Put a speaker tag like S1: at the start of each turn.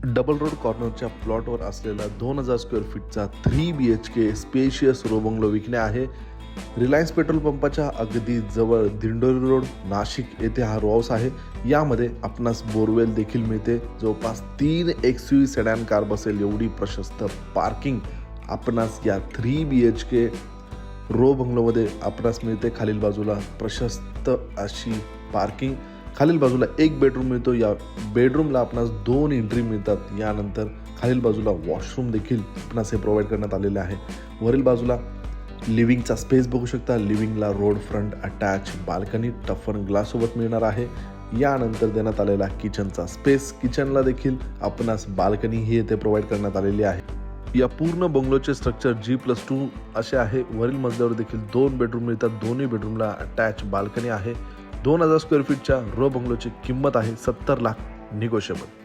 S1: Double road कॉर्नरच्या प्लॉटवर असलेला 2000 square फीटचा 3 BHK स्पेशियस रो बंगलो विकणे आहे. रिलायन्स पेट्रोल पंपाच्या अगदी जवळ दिंडोरी रोड नाशिक येथे हा रो हाऊस आहे. यामध्ये आपणास बोरवेल देखील मिळते. जवळपास 3 XUV सेडॅन कार बसेल एवढी प्रशस्त पार्किंग आपणास या 3 BHK रो बंगलोमध्ये आपणास मिळते. खालील बाजूला प्रशस्त अशी पार्किंग, खालील बाजूला एक बेडरूम मिळतो. या बेडरूमला आपणास 2 एंट्री मिळतात. यानंतर खालील बाजूला वॉशरूम देखील आपणास हे प्रोव्हाइड करण्यात आलेले आहे. वरील बाजूला लिव्हिंगचा स्पेस बघू शकता. लिव्हिंगला road front attach balcony टफन glass सोबत मिळणार आहे. यानंतर देण्यात आलेला किचनचा स्पेस, किचनला देखील आपणास बाल्कनी ही येथे प्रोव्हाइड करण्यात आलेली आहे. या पूर्ण बंगलोचे स्ट्रक्चर G+2 असे आहे. वरील मजल्यावर देखील 2 बेडरूम मिळतात. दोन्ही बेडरूमला अटॅच बाल्कनी आहे. 2000 स्क्वेअर फीटच्या रो बंगलोची किंमत आहे 70 लाख निगोशिएबल.